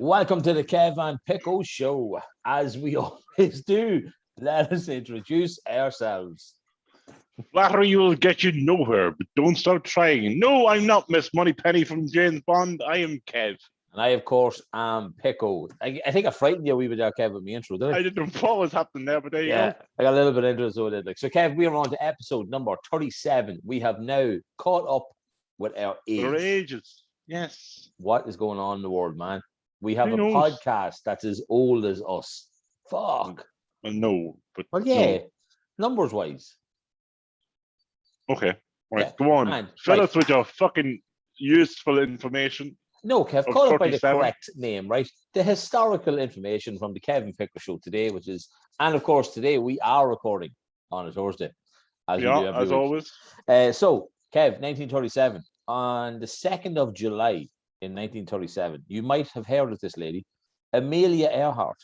Welcome to the Kev and Pickle Show. As we always do, let us introduce ourselves. Flattery will get you nowhere, but don't start trying. No, I'm not Miss Moneypenny from James Bond. I am Kev. And I, of course, am Pickle. I think I frightened you a wee bit there, Kev, with my intro, did I? I didn't know what was happening there, but there you go. I got a little bit into it, so I did. So, Kev, we are on to episode number 37. We have now caught up with our age. For ages. Yes. What is going on in the world, man? We have Who a knows? podcast that's as old as us. Fuck. Well, no, but Well, yeah, no. numbers wise. Okay. Right, Yeah. go on. And, Fill right. us with your fucking useful information. No, Kev, Of call it by the 37. correct name, right? The historical information from the Kevin Pickle Show today, which is, and of course, today we are recording on a Thursday, as we do Yeah, every as week. always. So, Kev, 1937, on the 2nd of July in 1937, you might have heard of this lady, Amelia Earhart.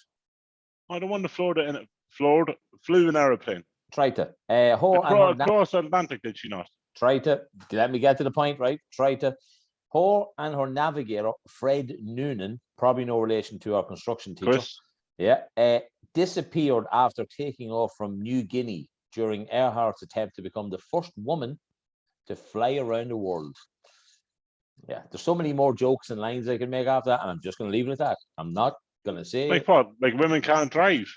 I don't want to flew an aeroplane. Tried to. Her Across the Atlantic, did she not? Tried to. Let me get to the point, right? Tried to. Her and her navigator, Fred Noonan, probably no relation to our construction teacher. Chris? Yeah, disappeared after taking off from New Guinea during Earhart's attempt to become the first woman to fly around the world. Yeah, there's so many more jokes and lines I can make after that, and I'm just going to leave it at that. I'm not going to say Like what? Like women can't drive?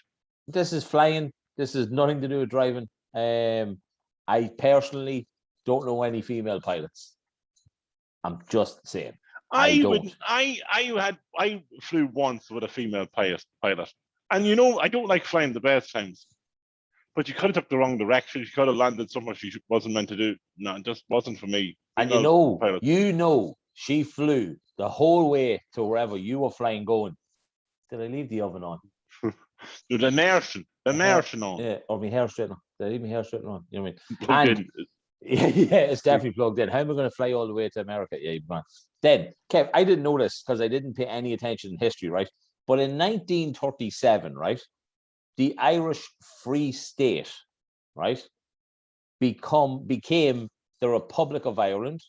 this is flying. This is nothing to do with driving. I personally don't know any female pilots. I'm just saying. I flew once with a female pilot, and you know I don't like flying the best times, but you could have took the wrong direction. You could have landed somewhere she wasn't meant to do. No, it just wasn't for me. And Pilot. she flew the whole way to wherever you were flying going. Did I leave the oven on? The immersion on. Yeah, or my hair straightener. Did I leave my hair straightener on? You know what I mean? Plugged in. Yeah, it's definitely plugged in. How am I going to fly all the way to America? Yeah, man. Then, Kev, I didn't know this because I didn't pay any attention in history, right? But in 1937, right, the Irish Free State, right, became the Republic of Ireland,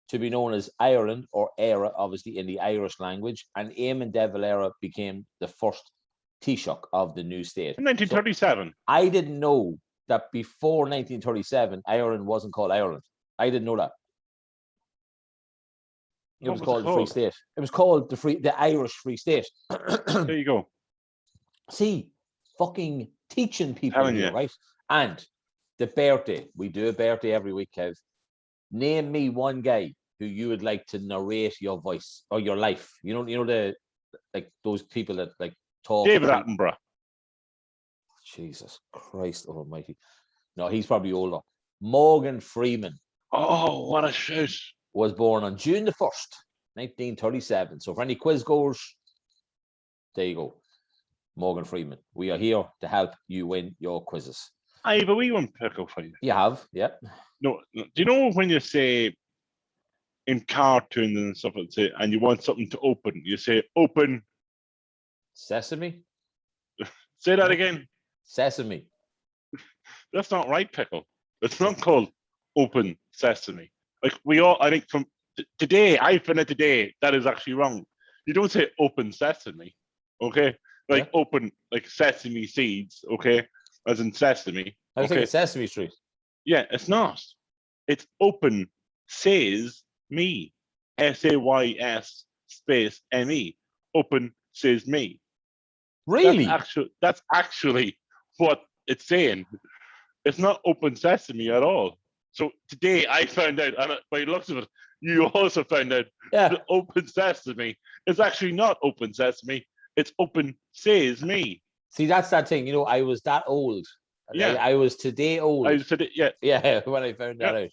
to be known as Ireland or Éire, obviously in the Irish language, and Eamon de Valera became the first Taoiseach of the new state. In 1937. So I didn't know that before 1937, Ireland wasn't called Ireland. I didn't know that. It was called the Free State. It was called the Irish Free State. There you go. See, fucking teaching people here, right? And the birthday. We do a birthday every week, Kev. Name me one guy who you would like to narrate your voice or your life. You know the like those people that like talk. David Attenborough. Jesus Christ Almighty! No, he's probably older. Morgan Freeman. Oh, what a shout! Was born on June the 1st, 1937. So for any quiz goers, there you go. Morgan Freeman. We are here to help you win your quizzes. I have a wee one pickle for you. You have, yeah. No, do you know when you say in cartoons and stuff like that, and you want something to open, you say open sesame? Say that again. Sesame. That's not right, pickle. It's not called open sesame. Like I think from today, I found out today that is actually wrong. You don't say open sesame, okay? Like open, like sesame seeds, okay? As in sesame. I was thinking Sesame Street. Yeah, it's not. It's open says me. SAYS space ME. Open says me. Really? That's actually what it's saying. It's not open sesame at all. So today I found out, and by the looks of it, you also found out that open sesame is actually not open sesame. It's open says me. See, that's that thing. You know, I was that old. Yeah. I was today old. I was today, yeah. Yeah, when I found that out.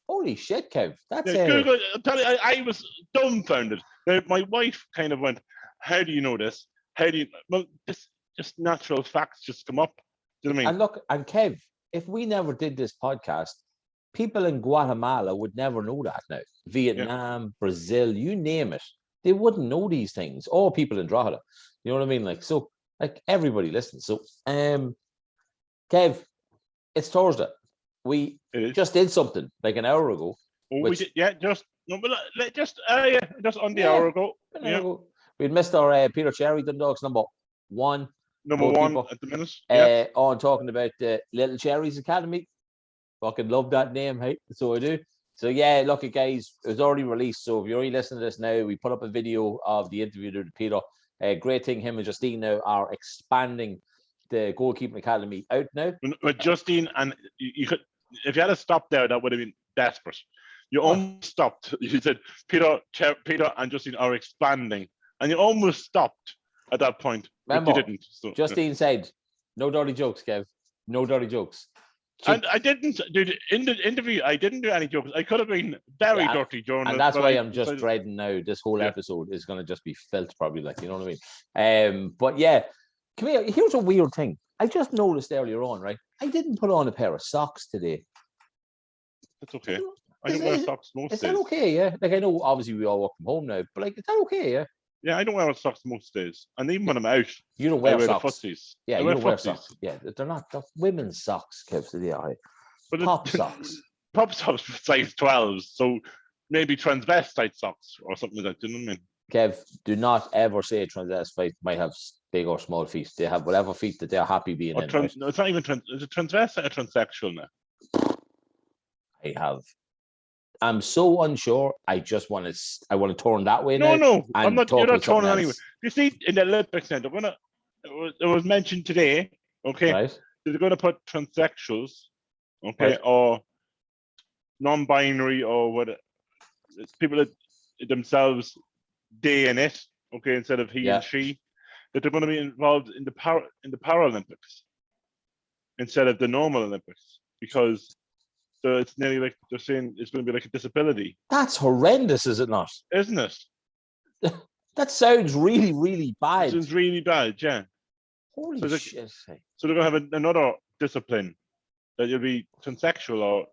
Holy shit, Kev. That's Google. I'm telling you, I was dumbfounded. My wife kind of went, "How do you know this? How do you?" Well, this just natural facts just come up. Do you know what I mean? And look, and Kev, if we never did this podcast, people in Guatemala would never know that now. Vietnam, Brazil, you name it, they wouldn't know these things. Or people in Drogheda, you know what I mean? Like so, like everybody listens. So, Kev, it's Thursday. We just did something like an hour ago. We did, just on the hour ago. We'd missed our Peter Cherrie, Dundalk's number 1. Number 1 goalkeeper. at the minute. Yeah. On talking about the Little Cherries Academy. Fucking love that name, hey? So I do. So yeah, look, guys, it was already released. So if you're only listening to this now, we put up a video of the interview with Peter. Great thing, him and Justine now are expanding the Goalkeeping Academy out now. With Justine, and you could, if you had to stop there, that would have been desperate. You almost stopped. You said Peter and Justine are expanding, and you almost stopped at that point. Remember, but you didn't. So, Justine said, "No dirty jokes, Kev. No dirty jokes." And I didn't, dude. In the interview, I didn't do any jokes. I could have been very dirty during and that's why I'm just dreading now. This whole episode is going to just be filth, probably. Like, you know what I mean? But yeah, come here. Here's a weird thing. I just noticed earlier on, right? I didn't put on a pair of socks today. That's okay. I don't wear socks most days. Is that okay? Yeah. Like, I know obviously we all work from home now, but like, is that okay? Yeah. Yeah, I don't wear socks most days, and even when I'm out, you don't wear socks. The footsies. Yeah, you don't wear socks. Yeah, they're not women's socks, Kev. So they are. But pop socks. Pop socks size 12s, so maybe transvestite socks or something like that. Do you know what I mean? Kev, do not ever say transvestite might have big or small feet. They have whatever feet that they're happy being in. Right? No, it's not even is it transvestite or transsexual now? I'm so unsure. I just want to turn that way now. No, I'm not. You're not turning anyway. You see, in the Olympics Center, it was mentioned today. Okay, right. They're going to put transsexuals, okay, right, or non-binary or what? It's people that themselves they and it, okay, instead of he and she. That they're going to be involved in the Paralympics instead of the normal Olympics because. So it's nearly like they're saying it's going to be like a disability. That's horrendous, is it not? Isn't it? That sounds really, really bad. It sounds really bad, yeah. Holy shit. So they're going to have another discipline that you'll be transsexual or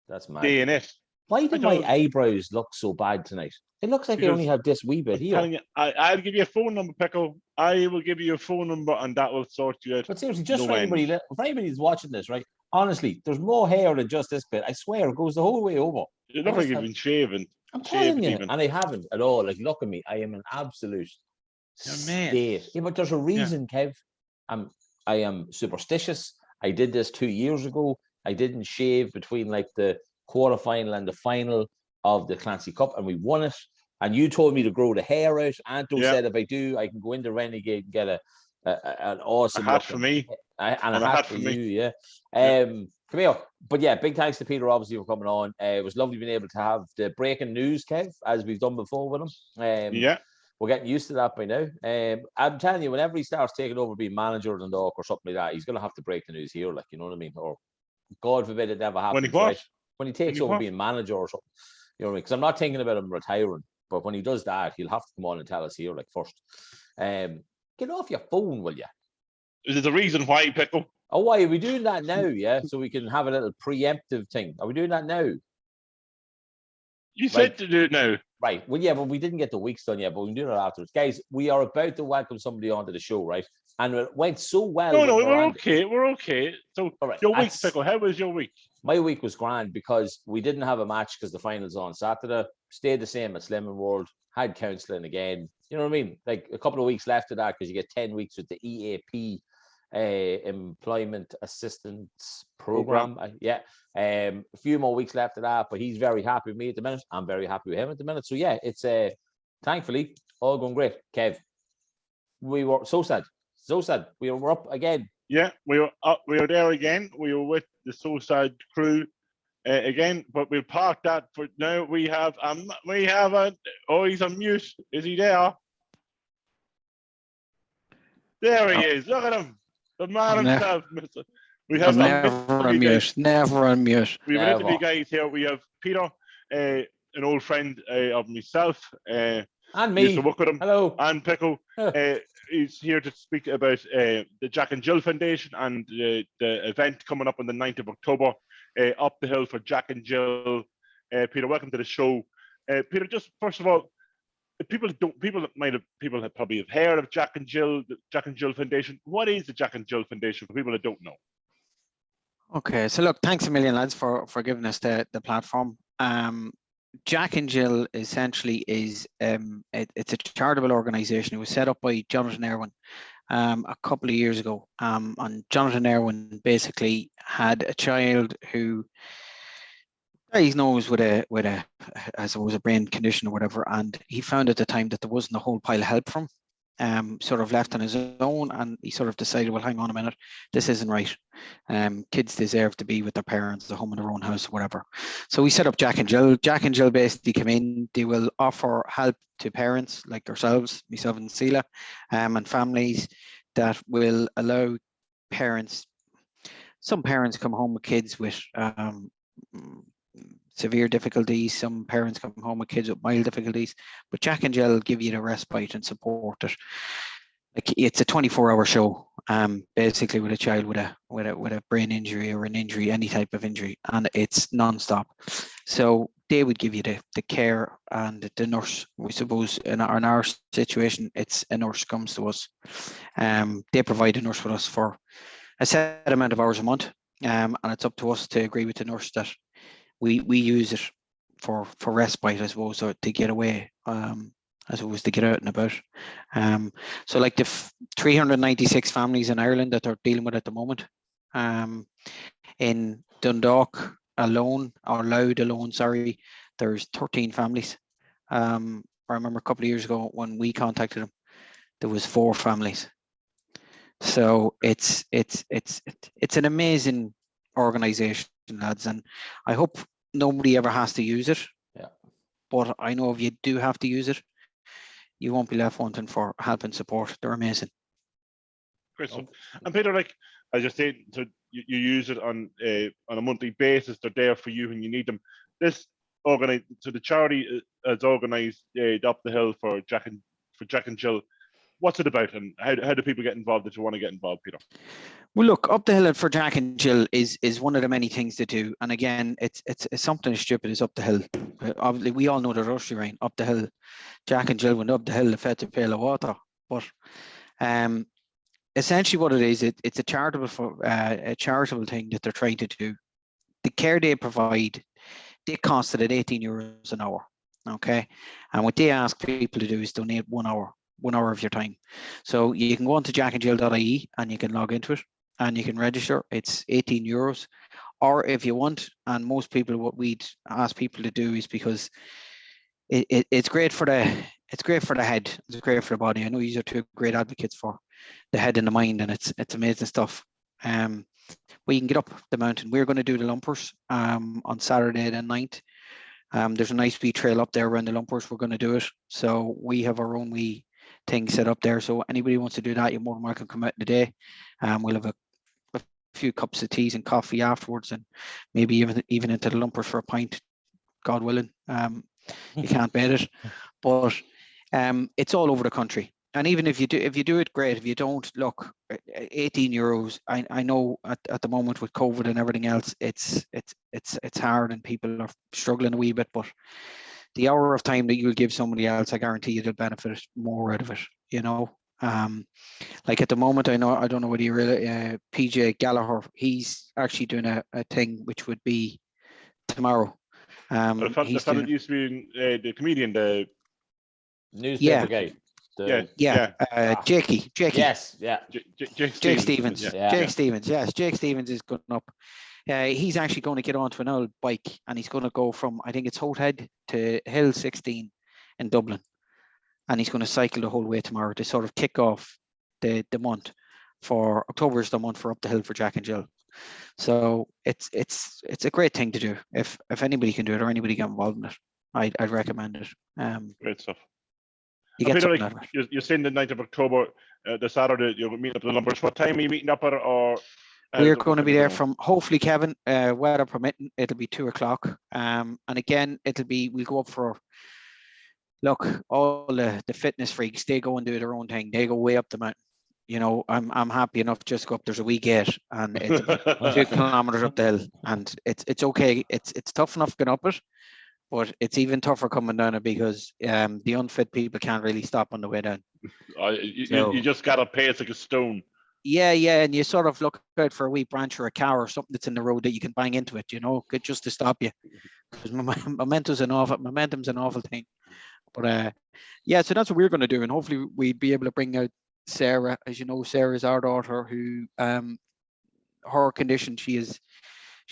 that's mad. Day in it. Why do my eyebrows look so bad tonight? It looks like I only have this wee bit here. You, I'll give you a phone number, Pickle. I will give you a phone number and that will sort you out. But seriously, just for anybody who's watching this, right? Honestly, there's more hair than just this bit. I swear, it goes the whole way over. You look like you've been shaven. I'm telling you, and I haven't at all. Like, look at me. I am an absolute state. Yeah, but there's a reason, Kev. I am superstitious. I did this 2 years ago. I didn't shave between like the quarterfinal and the final of the Clancy Cup, and we won it. And you told me to grow the hair out. Anto said if I do, I can go into Renegade and get an awesome hat for me. And a hat for you, yeah. Come here. But yeah, big thanks to Peter, obviously, for coming on. It was lovely being able to have the breaking news, Kev, as we've done before with him. We're getting used to that by now. I'm telling you, whenever he starts taking over being manager of Dundalk or something like that, he's going to have to break the news here, like, you know what I mean? Or God forbid it never happens. When he takes over being manager or something. You know what I mean? Because I'm not thinking about him retiring, but when he does that, he'll have to come on and tell us here, like, first. Get off your phone, will you? Is there a reason why, Pickle? Oh, why are we doing that now? Yeah, so we can have a little preemptive thing. Are we doing that now? You said to do it now. Right. Well, yeah, but we didn't get the weeks done yet, but we can do that afterwards. Guys, we are about to welcome somebody onto the show, right? And it went so well. No, we're okay. We're okay. So, right, your week, Pickle, how was your week? My week was grand because we didn't have a match because the finals on Saturday. Stayed the same at Slimming World. Had counselling again. You know what I mean? Like a couple of weeks left of that because you get 10 weeks with the EAP Employment Assistance Program. A few more weeks left of that, but he's very happy with me at the minute. I'm very happy with him at the minute. So yeah, it's thankfully all going great. Kev, we were so sad. We were up again. Yeah, we were up. We were there again. We were with the So Sad crew again, but we'll park that for now. We have he's on mute. Is he there? There he is. Look at him. The man himself. We have never on mute. We have interview guys here. We have Peter, an old friend of myself. And me. Used to work with him. Hello. And Pickle. He's here to speak about the Jack and Jill Foundation and the event coming up on the 9th of October, up the hill for Jack and Jill. Peter, welcome to the show. Peter, just first of all, people have probably heard of Jack and Jill, the Jack and Jill Foundation. What is the Jack and Jill Foundation for people that don't know? Okay, so look, thanks a million, lads, for giving us the platform. Jack and Jill essentially is it's a charitable organization. It was set up by Jonathan Irwin a couple of years ago. And Jonathan Irwin basically had a child who diagnosed with a I suppose a brain condition or whatever, and he found at the time that there wasn't a whole pile of help from him, sort of left on his own, and he sort of decided, well, hang on a minute, this isn't right. Kids deserve to be with their parents, at home in their own house, or whatever. So we set up Jack and Jill. Jack and Jill basically come in. They will offer help to parents like ourselves, myself and Sela, and families that will allow parents. Some parents come home with kids with severe difficulties. Some parents come home with kids with mild difficulties, but Jack and Jill give you the respite and support it. Like, it's a 24-hour show, basically, with a child with a brain injury or an injury, any type of injury, and it's non-stop. So they would give you the care and the nurse. We suppose in our situation, it's a nurse comes to us. They provide a nurse with us for a set amount of hours a month, and it's up to us to agree with the nurse that we use it for respite, I suppose, or to get away, I suppose, to get out and about. So like the 396 families in Ireland that they're dealing with at the moment, in Dundalk alone, or Louth alone, sorry, there's 13 families. I remember a couple of years ago when we contacted them, there was 4 families. So it's an amazing organization, lads, and I hope nobody ever has to use it. Yeah. But I know if you do have to use it, you won't be left wanting for help and support. They're amazing. Great stuff. And Peter, like as you said, so you use it on a monthly basis. They're there for you when you need them. This so the charity has organised Up the Hill for Jack and Jill. What's it about, and how do people get involved if you want to get involved, Peter? Well, look, Up the Hill for Jack and Jill is one of the many things to do. And again, it's something as stupid as up the hill. Obviously, we all know the Rushy Rain, up the hill. Jack and Jill went up the hill to fetch a pail of water. But essentially what it is, it's a charitable thing that they're trying to do. The care they provide, they cost it at €18 an hour. Okay. And what they ask people to do is donate 1 hour of your time. So you can go on to jackandjill.ie and you can log into it and you can register. It's €18. Or if you want, and most people, what we'd ask people to do is, because it's great for the head, it's great for the body. I know you are 2 great advocates for the head and the mind, and it's amazing stuff. Well, you can get up the mountain. We're going to do the Lumpers on Saturday the 9th. There's a nice wee trail up there around the Lumpers. We're going to do it. So we have our own wee thing set up there. So anybody who wants to do that, you're more than welcome to come out in the day. We'll have a few cups of teas and coffee afterwards, and maybe even into the Lumpers for a pint, God willing. You can't bet it, but it's all over the country. And even if you do it, great. If you don't, look, €18. I know at the moment with COVID and everything else, it's hard and people are struggling a wee bit. But the hour of time that you'll give somebody else, I guarantee you they'll benefit more out of it. You know, like at the moment, I don't know whether you really PJ Gallagher. He's actually doing a thing which would be tomorrow. The fellow that used to be the comedian, the newspaper guy. Jakey. Yes, yeah. Jake Stevens. Yeah. Jake Stevens. Yes, Jake Stevens is going up. He's actually going to get onto an old bike, and he's going to go from, I think it's Hothead to Hill 16 in Dublin, and he's going to cycle the whole way tomorrow to sort of kick off the month. For October is the month for Up the Hill for Jack and Jill. So it's a great thing to do. If anybody can do it or anybody get involved in it, I'd recommend it. Great stuff. You get Peter, something out of it. you're saying the 9th of October, the Saturday, you're meeting up at the Lumpers. What time are you meeting up at? Or we're going to be there from, hopefully, Kevin, weather permitting, it'll be 2:00. And again, we'll go up for, look, all the fitness freaks, they go and do their own thing. They go way up the mountain. You know, I'm happy enough just to go up. There's a wee gate, and it's 2 kilometers up the hill, and it's okay. It's tough enough getting up it, but it's even tougher coming down it because the unfit people can't really stop on the way down. You just got to pace like a stone. Yeah, and you sort of look out for a wee branch or a car or something that's in the road that you can bang into it, just to stop you. Because momentum's an awful thing. But yeah, so that's what we're going to do, and hopefully we'd be able to bring out Sarah. As you know, Sarah's our daughter, who her condition, she's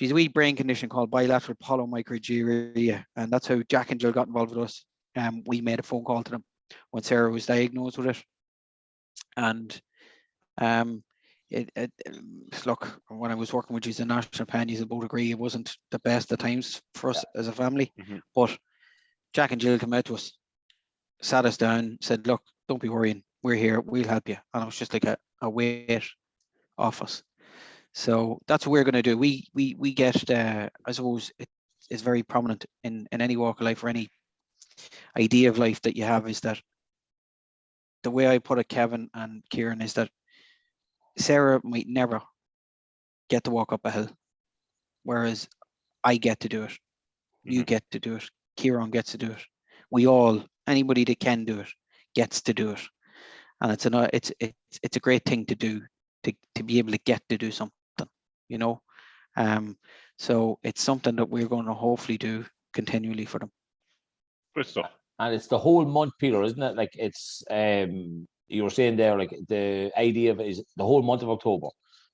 a wee brain condition called bilateral polymicrogyria, and that's how Jack and Jill got involved with us. We made a phone call to them when Sarah was diagnosed with it, and look, when I was working with you as a national pen, you both agree it wasn't the best at times for us as a family. But Jack and Jill came out to us, sat us down, said, "Look, don't be worrying, we're here, we'll help you." And it was just like a weight off us. So that's what we're going to do. We get, I suppose, it is very prominent in any walk of life or any idea of life that you have, is that the way I put it, Kevin and Kieran, is that Sarah might never get to walk up a hill, whereas I get to do it. You get to do it. Kieran gets to do it. We all, anybody that can do it, gets to do it, and it's a great thing to do, to be able to get to do something, So it's something that we're going to hopefully do continually for them. Good stuff. And it's the whole month, Peter, isn't it? Like, it's you were saying there, like, the idea of it is the whole month of October.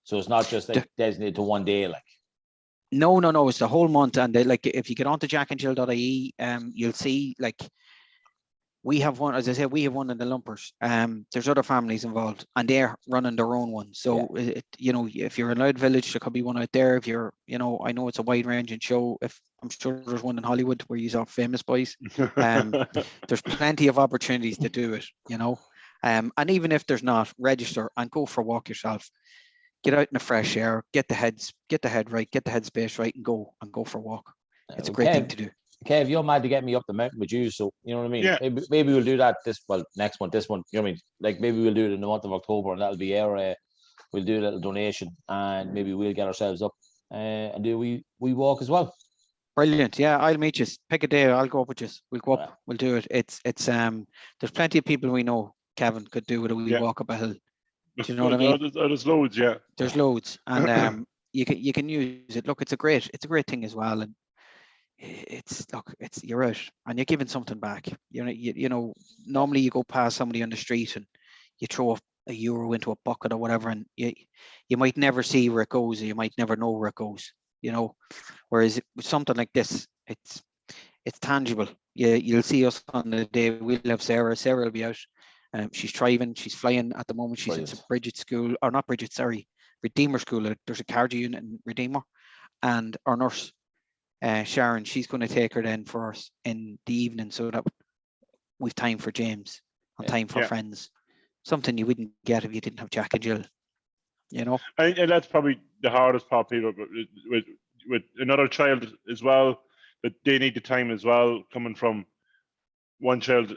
So it's not just like designated to one day, like. No, it's the whole month. And like, if you get onto jackandjill.ie, you'll see, like, we have one, as I said, we have one in the Lumpers. There's other families involved, and they're running their own one. So if you're in Loud Village, there could be one out there. If you're, I know it's a wide ranging show. If I'm sure there's one in Hollywood where you saw Famous Boys. There's plenty of opportunities to do it, and even if there's not, register and go for a walk yourself. Get out in the fresh air, get the head right, get the headspace right, and go for a walk. It's a great thing to do. Kev, you're mad to get me up the mountain with you, so you know what I mean? Yeah. Maybe we'll do that next month, this month, you know what I mean? Like, maybe we'll do it in the month of October, and that'll be our, we'll do a little donation, and maybe we'll get ourselves up and do we walk as well. Brilliant. Yeah, I'll meet you. Pick a day, I'll go up with you. We'll go up, we'll do it. It's there's plenty of people we know, Kevin, could do with a wee walk up a hill. Do you know what I mean? There's loads, yeah. There's loads, and you can use it. Look, it's a great thing as well, and you're out and you're giving something back. Normally you go past somebody on the street and you throw €1 into a bucket or whatever, and you might never see where it goes, or you might never know where it goes. Whereas with something like this, it's tangible. You'll see us on the day. We'll have Sarah. Sarah will be out. She's thriving. She's flying at the moment. She's at Bridget School, or not Bridget, sorry, Redeemer School. There's a cardio unit in Redeemer, and our nurse, Sharon, she's going to take her then for us in the evening, so that we've time for James and time for friends. Something you wouldn't get if you didn't have Jack and Jill. And that's probably the hardest part, Peter, but with another child as well, that they need the time as well, coming from one child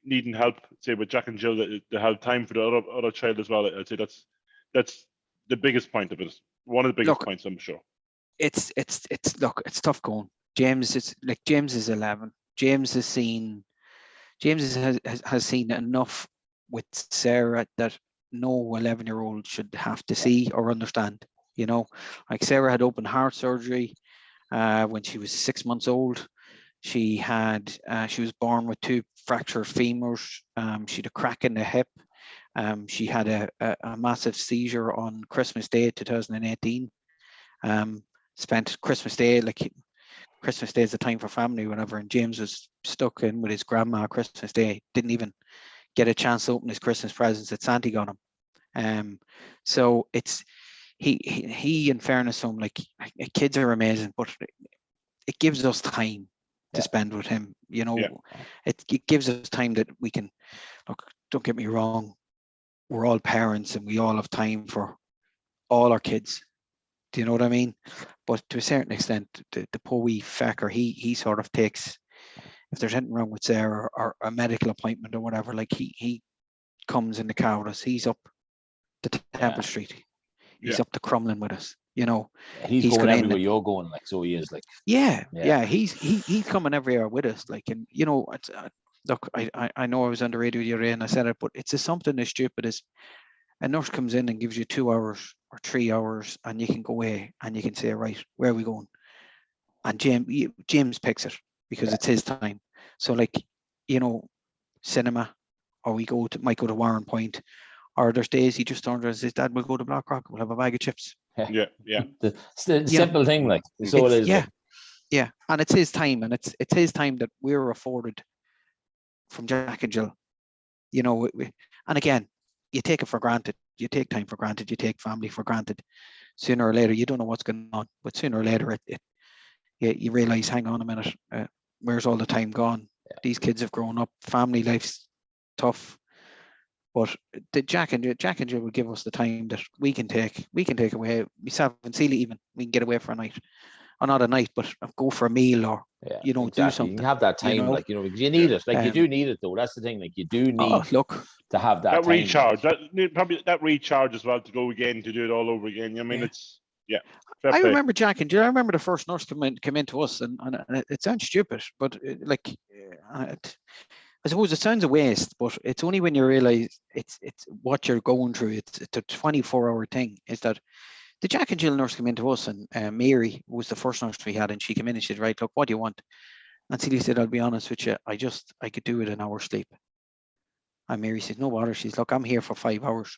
needing help, say with Jack and Jill, they have time for the other child as well. I'd say that's the biggest point of it. One of the biggest points, I'm sure. It's tough going. James is 11. James has seen enough with Sarah that no 11-year-old should have to see or understand. Like, Sarah had open heart surgery when she was 6 months old. She was born with 2 fractured femurs. She had a crack in the hip. She had a massive seizure on Christmas Day 2018. Spent Christmas Day, Christmas Day is the time for family, whatever, and James was stuck in with his grandma Christmas Day. Didn't even get a chance to open his Christmas presents that Santa got him. So it's he in fairness to him, kids are amazing, but it gives us time to spend with him. It gives us time that we can look. Don't get me wrong, we're all parents and we all have time for all our kids. Do you know what I mean? But to a certain extent, the poor wee fecker, he sort of takes, if there's anything wrong with Sarah or a medical appointment or whatever, he comes in the car with us. He's up to Temple Street. He's up to Crumlin with us. He's going everywhere you're going, so he is he's coming everywhere with us, and look, I know I was on the radio the other day and I said it, but it's something as stupid as a nurse comes in and gives you 2 hours or 3 hours, and you can go away and you can say, right, where are we going? And James picks it because it's his time. So like, you know, cinema, or we might go to Warren Point, or there's days he just turns around and says, Dad, we'll go to Blackrock, we'll have a bag of chips. Yeah. The simple thing, like, so it is. Yeah, yeah. And it's his time, and it's his time that we're afforded from Jack and Jill. You know, and again, you take it for granted. You take time for granted. You take family for granted. Sooner or later, you don't know what's going on, but sooner or later, you realize, hang on a minute, where's all the time gone? Yeah. These kids have grown up. Family life's tough, but the Jack and Jill will give us the time that we can take away. Myself and Celia, even we can get away for a night, or not a night, but go for a meal, or you know, do something. You can have that time, you know? Like, you know, because you need it. Like, you do need it, though. That's the thing. Like, you do need to have that time. Recharge. That recharge as well, to go again, to do it all over again. I mean, it's I remember Jack and Jill. I remember the first nurse come in to us, and it sounds stupid, but I suppose it sounds a waste, but it's only when you realize it's what you're going through. It's a 24-hour thing. Is that the Jack and Jill nurse came in to us, and Mary was the first nurse we had, and she came in and she said, right, look, what do you want? And Celia said, I'll be honest with you, I could do it an hour's sleep. And Mary said, no bother. She's, look, I'm here for 5 hours.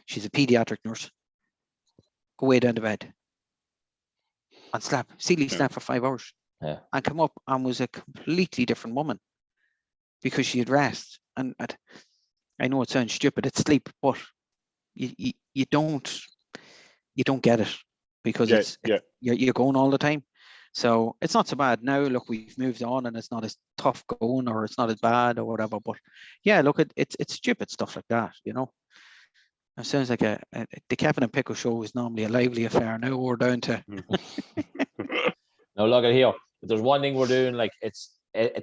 She's a pediatric nurse. Go way down to bed and slept. Celia slept for 5 hours and come up and was a completely different woman because she had rest. And I know it sounds stupid, it's sleep, but you don't get it because you're going all the time. So it's not so bad now. Look, we've moved on, and it's not as tough going, or it's not as bad, or whatever. But yeah, look, it's stupid stuff like that, you know. It sounds like the Kevin and Pickle show is normally a lively affair. Now we're down to. No, look at here. If there's one thing we're doing, like, it's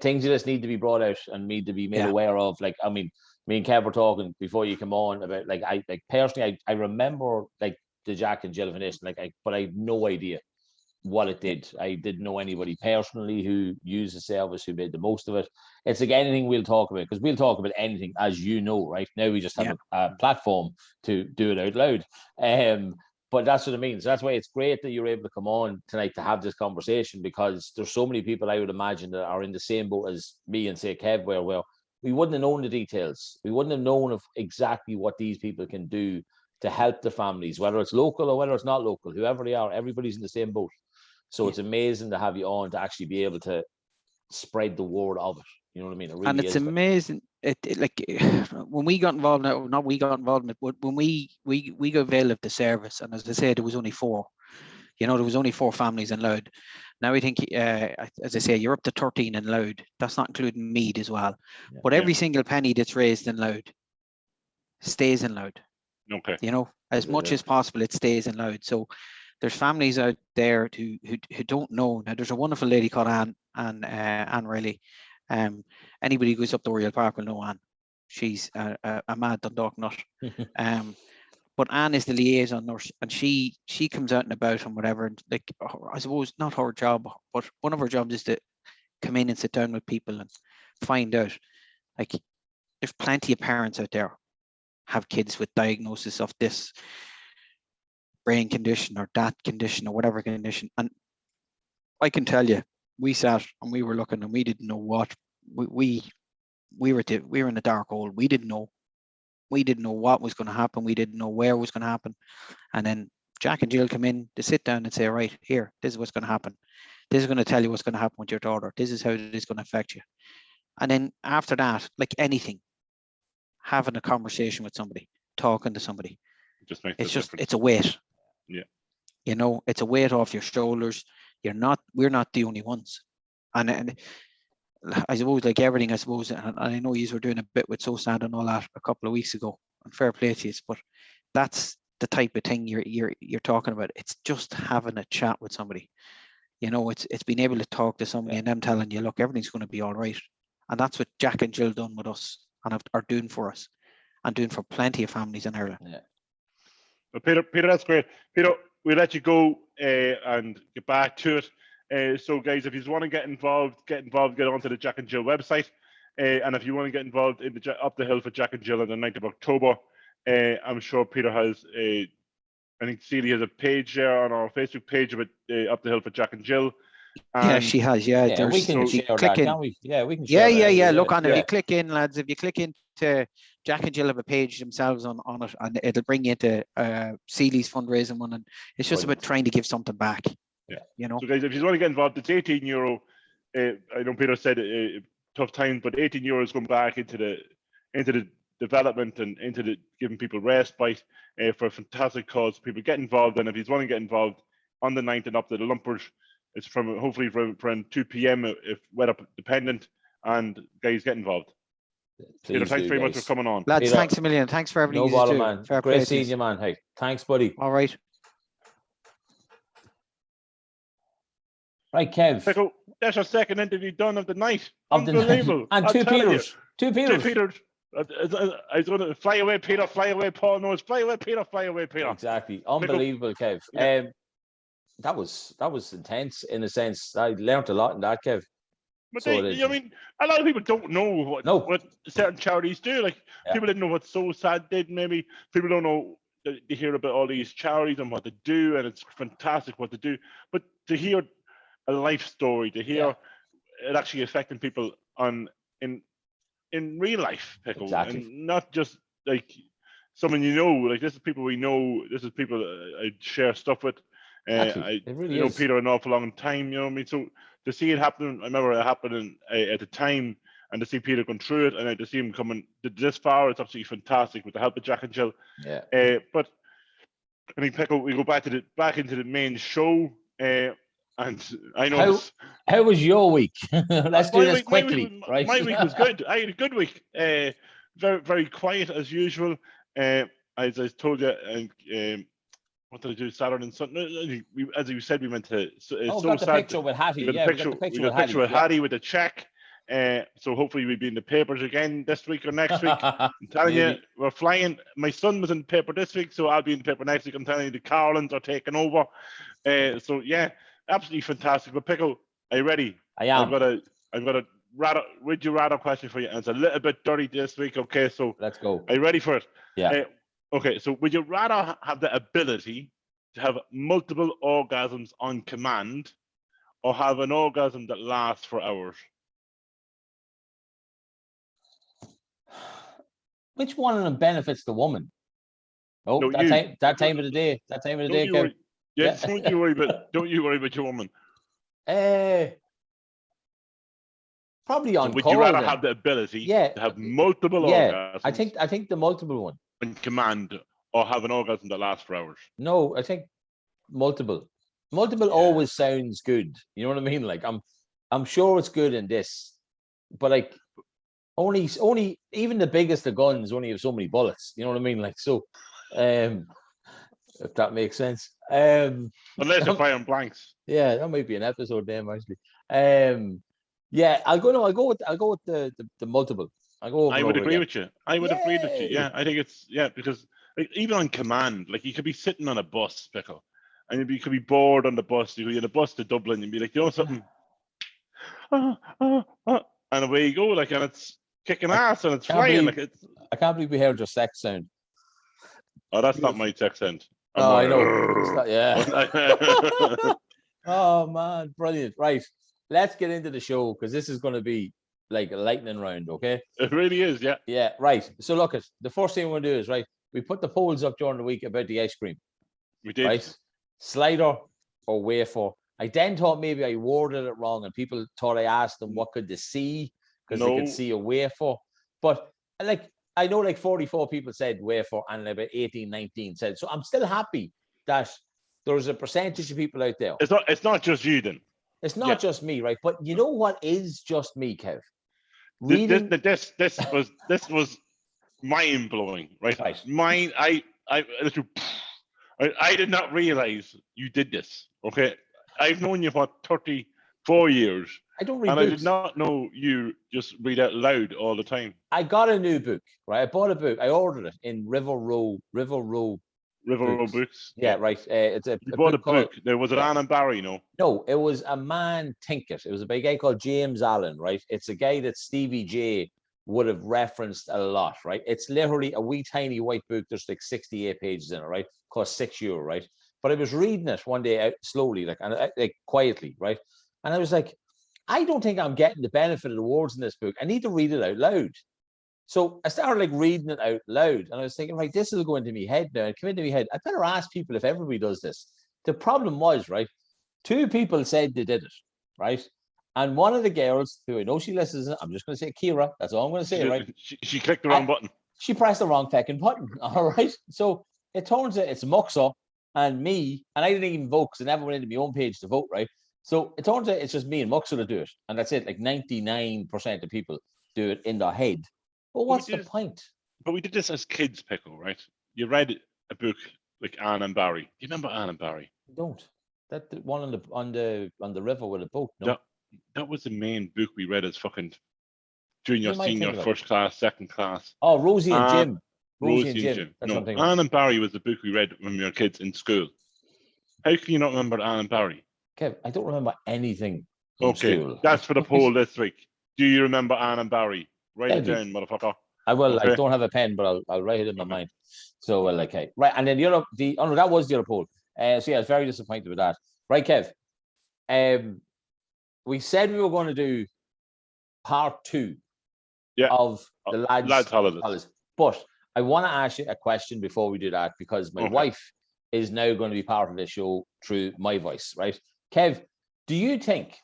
things that just need to be brought out and need to be made aware of. Like, I mean, me and Kev were talking before you come on about, like, I personally, I remember, like, the Jack and Jill Foundation, but I had no idea what it did. I didn't know anybody personally who used the service, who made the most of it. It's like anything we'll talk about, because we'll talk about anything, as you know, right? Now we just have a platform to do it out loud. But that's what it means. That's why it's great that you're able to come on tonight to have this conversation, because there's so many people, I would imagine, that are in the same boat as me and, say, Kev, where we wouldn't have known the details. We wouldn't have known of exactly what these people can do to help the families, whether it's local or whether it's not local, whoever they are, everybody's in the same boat. So it's amazing to have you on to actually be able to spread the word of it. You know what I mean? It really and it's amazing. Like when we got involved, not we got involved, but when we got availed of the service, and as I said, there was only 4. You know, there was only 4 families in Loud. Now I think, as I say, you're up to 13 in Loud. That's not including Mead as well. Yeah. But every single penny that's raised in Loud stays in Loud. Okay. You know, as much as possible, it stays in Loud. So there's families out there who don't know. Now, there's a wonderful lady called Anne Riley. Anybody who goes up to Oriel Park will know Anne. She's a mad Dundalk nut. But Anne is the liaison nurse, and she comes out and about and whatever. And, like, I suppose not her job, but one of her jobs is to come in and sit down with people and find out. Like, there's plenty of parents out there have kids with diagnosis of this brain condition or that condition or whatever condition, and I can tell you, we sat and we were looking and we didn't know what we were in the dark hole. We didn't know what was going to happen. We didn't know where it was going to happen. And then Jack and Jill come in to sit down and say, right, here, this is what's going to happen. This is going to tell you what's going to happen with your daughter. This is how it is going to affect you. And then after that, like anything, having a conversation with somebody, talking to somebody, it's a weight. Yeah. You know, it's a weight off your shoulders. We're not the only ones. And I suppose, like everything, and I know you were doing a bit with So Sad and all that a couple of weeks ago, and fair play to you, but that's the type of thing you're talking about. It's just having a chat with somebody. You know, it's being able to talk to somebody and them telling you, look, everything's going to be all right. And that's what Jack and Jill done with us and are doing for us and doing for plenty of families in Ireland. Yeah. Well, Peter, that's great. Peter, we'll let you go and get back to it. So, guys, if you want to get involved, get onto the Jack and Jill website. And if you want to get involved in the Up the Hill for Jack and Jill on the 9th of October, I'm sure Peter has I think Celie has a page there on our Facebook page about Up the Hill for Jack and Jill. Yeah, And she has. Yeah, Yeah, we there's can if you share click that, in. can't we? Yeah, we can Yeah, share that. yeah. Look on if Yeah. you click in, lads. If you click into Jack and Jill have a page themselves on it, and it'll bring you into Celie's fundraising one, and it's just Brilliant. about trying to give something back. Yeah. You know. So guys, if you want to get involved, it's €18. I know Peter said tough times, but €18 going back into the development and into the giving people respite for a fantastic cause. People get involved, and if you want to get involved on the 9th and up to the Lumpers, it's hopefully from around 2 p.m. if weather dependent, and guys get involved. Please Peter, thanks do, very much guys. for coming on. Lads, Peter, thanks a million. Thanks for everything No you bother, do. man. Fair play Great to seeing you. you, man. Hey, thanks, buddy. All right. Right, Kev. Pickle, that's our second interview done of the night. Of the night. Unbelievable. And I'm two telling you. Peters. Two Two Peters. Peters. I was going to fly away, Peter, fly away, Paul knows, fly away, Peter, fly away, Peter. Exactly. Unbelievable, Kev. Yeah. That was intense in a sense. I learned a lot in that, Kev. But So I mean, a lot of people don't know what certain charities do. Like, people didn't know what So Sad did, maybe. People don't know, they hear about all these charities and what they do, and it's fantastic what they do. But to hear a life story, to hear it actually affecting people in real life, Pickle, Exactly. and not just like someone you know. Like, this is people we know. This is people I share stuff with. Exactly. It really know is. Peter an awful long time. You know what I mean? So to see it happen, I remember it happening at the time, and to see Peter going through it, and to see him coming this far, it's absolutely fantastic with the help of Jack and Jill. Yeah. But I think, Pickle, we go back into the main show. And I know how was your week? Let's do this quickly. My week was good. I had a good week. Very, very quiet as usual. As I told you, and what did I do Saturday and Sunday? As you said, we went to got the picture with Hattie. We got a picture with Hattie with a check. So hopefully we'll be in the papers again this week or next week. I'm telling you, we're flying. My son was in the paper this week, so I'll be in the paper next week. I'm telling you, the Carlins are taking over. So yeah, absolutely fantastic. But Pickle, are you ready? I am. I've got a would you rather question for you, and it's a little bit dirty this week. Okay, so let's go. Are you ready for it? Yeah. Okay, so would you rather have the ability to have multiple orgasms on command, or have an orgasm that lasts for hours? Which one of them benefits the woman? Oh, No, that time of the day. That time of the day, Kev. Yeah, don't you worry about your woman. Probably on would call. You rather then. have the ability to have multiple orgasms? I think the multiple one. On command, or have an orgasm that lasts for hours? No, I think multiple. Multiple always sounds good. You know what I mean? Like I'm sure it's good in this, but like only even the biggest of guns only have so many bullets. You know what I mean? Like so, if that makes sense. Unless you're firing blanks. Yeah, that might be an episode name actually. Yeah, I'll go with the multiple. I'll go over I would agree again. with you. I would agree with you. Yeah, I think it's because like, even on command, like you could be sitting on a bus, Pickle, and you could be bored on the bus. You could be in a bus to Dublin and be like, you know something, and away you go, like, and it's kicking ass and it's flying. I can't believe we heard your sex sound. Oh, that's not my sex sound. I know. Yeah. Oh man, brilliant! Right, let's get into the show because this is going to be like a lightning round. Okay. It really is. Yeah. Yeah. Right. So look, the first thing we're going to do is we put the polls up during the week about the ice cream. We did. Right. Slider or wafer. I then thought maybe I worded it wrong and people thought I asked them what could they see because they could see a wafer. But like I know like 44 people said wafer and about 18, 19 said. So I'm still happy that there's a percentage of people out there. It's not just you then. It's not just me, right? But you know what is just me, Kev? This was mind blowing, right? Mine. I did not realize you did this. Okay, I've known you for 34 years. I don't read and books. I did not know you just read out loud all the time. I got a new book, right? I bought a book. I ordered it in River Row Books. Yeah, right. It's you bought a book. There was it Anne and Barry, no? No, it was a man Tinket. It was a big guy called James Allen, right? It's a guy that Stevie J would have referenced a lot, right? It's literally a wee tiny white book. There's like 68 pages in it, right? Cost €6, right? But I was reading it one day out slowly, like quietly, right? And I was like, I don't think I'm getting the benefit of the words in this book. I need to read it out loud. So I started like reading it out loud, and I was thinking, right, this will go into my head now. And come into my head. I better ask people if everybody does this. The problem was, right, 2 people said they did it, right? And one of the girls, who I know she listens, I'm just going to say Kira. That's all I'm going to say, right? She clicked the wrong button. She pressed the wrong fucking button. All right. So it turns out it's Muxa and me, and I didn't even vote because I never went into my own page to vote, right? So it turns out it's just me and Muxa that do it, and that's it. Like 99% of people do it in their head. But what's the point? But we did this as kids, Pickle, right? You read a book like Anne and Barry. Do you remember Anne and Barry? I don't. That the one on the river with a boat. No, that was the main book we read as fucking junior, senior, first class, second class. Oh, Rosie and Jim. Rosie and Jim. No, Anne and Barry was the book we read when we were kids in school. How can you not remember Anne and Barry? Kev, I don't remember anything from school. That's for the poll this week. Do you remember Anne and Barry? Write it down, motherfucker. I will. Okay. I don't have a pen, but I'll write it in my mind. So, okay. Right. And then that was the other poll. So yeah, I was very disappointed with that. Right, Kev. We said we were going to do part 2 of the lads holidays. But I want to ask you a question before we do that, because my wife is now going to be part of this show through my voice, right? Kev, do you think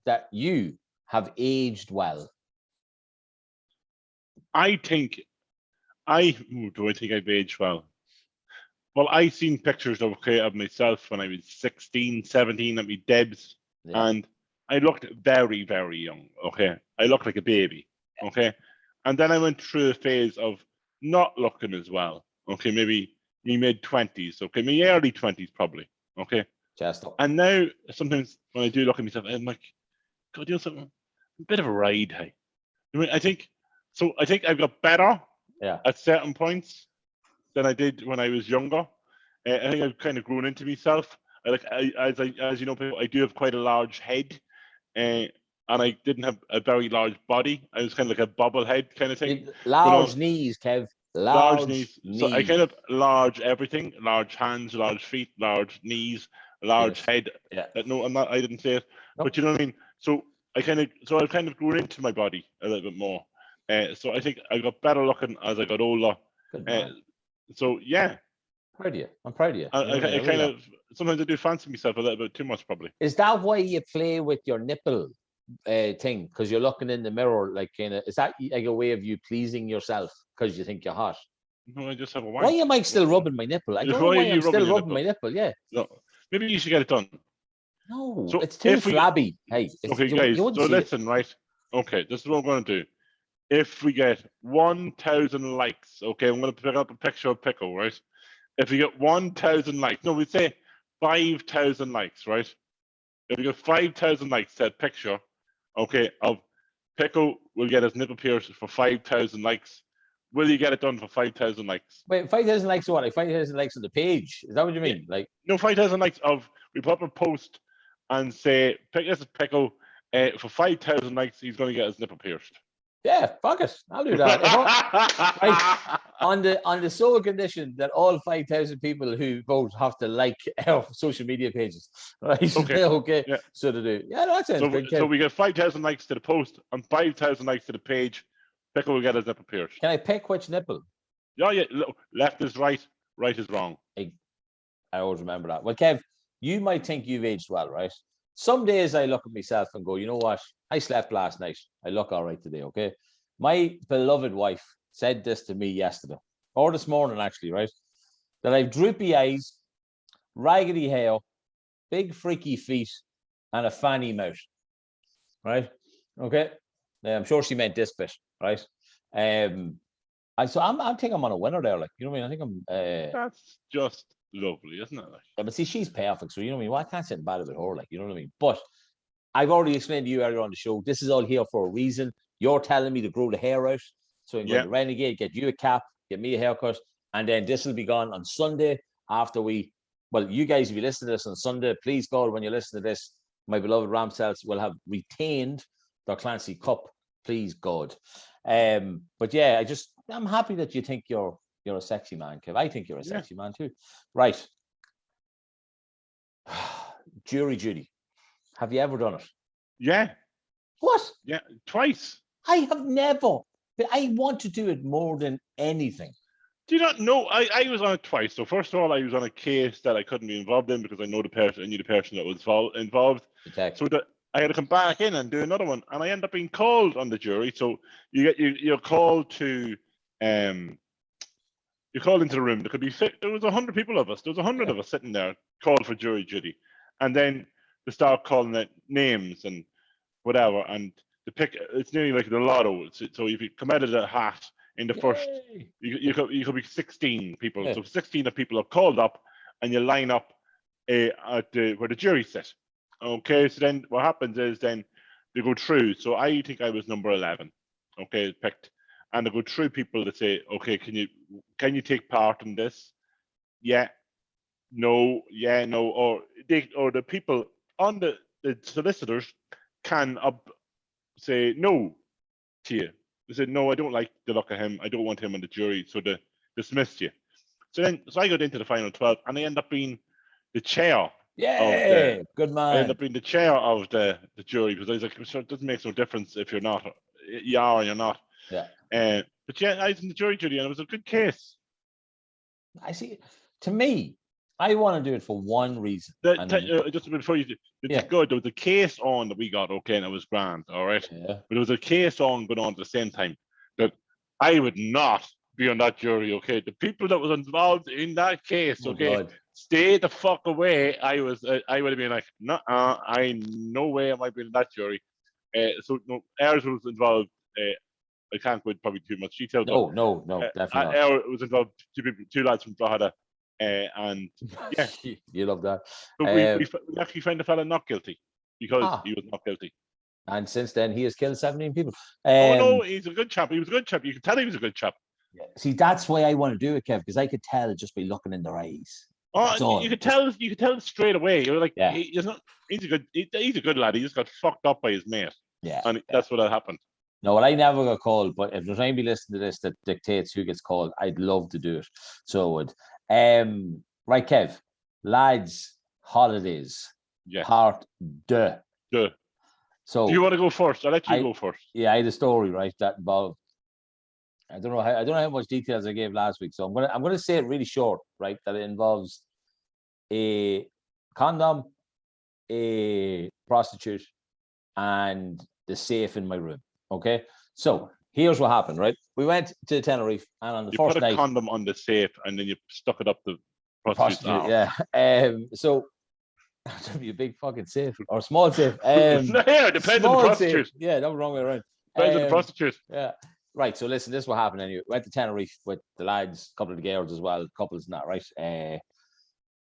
that you have aged well? I think I've aged well? Well, I seen pictures of myself when I was 16, 17 at me Debs, and I looked very, very young. Okay, I looked like a baby. Okay, and then I went through a phase of not looking as well. Okay, maybe me mid-20s. Okay, my early 20s probably. Okay, and now sometimes when I do look at myself, I'm like, God, you know something? A bit of a ride, hey. I mean, I think I've got better at certain points than I did when I was younger. I think I've kind of grown into myself. As you know, people, I do have quite a large head, and I didn't have a very large body. I was kind of like a bobblehead kind of thing. Large knees, Kev. Large knees. So I kind of large everything: large hands, large feet, large knees, large head. Yeah. No, I'm not. I didn't say it, but you know what I mean. So I've kind of grown into my body a little bit more. So I think I got better looking as I got older. So yeah. Proud of you. I'm proud of you. I kind of sometimes I do fancy myself a little bit too much, probably. Is that why you play with your nipple thing? Because you're looking in the mirror, like kind of. Is that like a way of you pleasing yourself because you think you're hot? No, I just have a wank. Why am I still rubbing my nipple? I don't know why I'm still rubbing my nipple. Yeah. No, maybe you should get it done. No, so it's too flabby. Hey, okay, guys. So listen, right? Okay, this is what I'm going to do. If we get 1,000 likes, okay, I'm going to pick up a picture of Pickle, right? If we get 1,000 likes, no, we say 5,000 likes, right? If we get 5,000 likes, that picture, okay, of Pickle will get his nipple pierced for 5,000 likes. Will you get it done for 5,000 likes? Wait, 5,000 likes what? Like 5,000 likes on the page? Is that what you mean? Like no, 5,000 likes of we put up a post and say, this is Pickle. For 5,000 likes, he's going to get his nipple pierced. Yeah, fuck it. I'll do that. Right, on the sole condition that all 5,000 people who vote have to like our social media pages. Right? Okay. Yeah. So to do. Yeah, no, that sounds good. So we get 5,000 likes to the post and 5,000 likes to the page. Pickle will get his nipple pierced. Can I pick which nipple? Yeah. Look, left is right, right is wrong. I always remember that. Well, Kev, you might think you've aged well, right? Some days I look at myself and go, you know what? I slept last night. I look all right today, okay? My beloved wife said this to me yesterday, or this morning actually, right? That I've droopy eyes, raggedy hair, big freaky feet, and a fanny mouth, right? Okay? I'm sure she meant this bit, right? I think I'm on a winner there, like, you know what I mean? I think I'm... That's just lovely, isn't it? Like? Yeah, but see, she's perfect, so you know what I mean? Well, I can't sit bad about her, like, you know what I mean? But I've already explained to you earlier on the show, this is all here for a reason. You're telling me to grow the hair out, so I'm going to Renegade, get you a cap, get me a haircut, and then this will be gone on Sunday after you guys, if you listen to this on Sunday, please God, when you listen to this, my beloved Ramsels will have retained their Clancy Cup, please God. But yeah, I'm happy that you think you're a sexy man, Kev. I think you're a sexy man too. Right. Jury duty. Have you ever done it? Yeah. What? Yeah, twice. I have never. But I want to do it more than anything. Do you not know? I was on it twice. So first of all, I was on a case that I couldn't be involved in because I knew the person. I knew the person that was involved. So that I had to come back in and do another one, and I ended up being called on the jury. So you're called to you're called into the room. There was 100 people of us. There was 100 of us sitting there called for jury duty, and then they start calling it names and whatever, and the pick. It's nearly like the lotto. So if you come out of the hat in the first, you could be 16 people. So 16 of people are called up, and you line up at where the jury sit. Okay, so then what happens is then they go through. So I think I was number 11. Okay, picked, and they go through people that say, okay, can you take part in this? Yeah, no, or the people on the solicitors can say no to you. They said, no, I don't like the look of him. I don't want him on the jury. So they dismissed you. So I got into the final 12 and I end up being the chair. Yeah, good man. I end up being the chair of the jury because I was like, it doesn't make no difference if you're not. You are or you're not. Yeah. But yeah, I was in the jury duty and it was a good case. I see. To me, I want to do it for one reason. Just before you do, it's good. There was a case on that we got, okay, and it was grand, all right? Yeah. But there was a case on going on at the same time that I would not be on that jury, okay? The people that was involved in that case, okay, stay the fuck away. I would have been like, no, no way am I being in that jury. So no, ours was involved. I can't go into probably too much detail. No, definitely not. Ours was involved two lads from Drogheda. And yeah, you love that. But we actually found the fella not guilty because he was not guilty. And since then, he has killed 17 people. Oh no, he's a good chap. He was a good chap. You can tell he was a good chap. Yeah. See, that's why I want to do it, Kev, because I could tell just by looking in their eyes. Oh, you could tell straight away. You're like, he's a good lad. He just got fucked up by his mate. Yeah, and that's what happened. No, well, I never got called, but if there's anybody listening to this that dictates who gets called, I'd love to do it. So I would. Right, Kev, lads, holidays, part deux. So do you want to go first? I'll let you go first. Yeah, I had a story, right, that involved. I don't know how much details I gave last week, so I'm gonna say it really short, right? That it involves a condom, a prostitute, and the safe in my room. Okay, so here's what happened, right? We went to Tenerife, and on the first night, you put a condom on the safe, and then you stuck it up the prostitute's arm. Yeah. So that'd be a big fucking safe or small safe. Yeah, it depends on the prostitute. Safe. Yeah, that was the wrong way around. Depends on the prostitute. Yeah. Right. So listen, this is what happened. Anyway, went to Tenerife with the lads, a couple of the girls as well, couples and that. Right.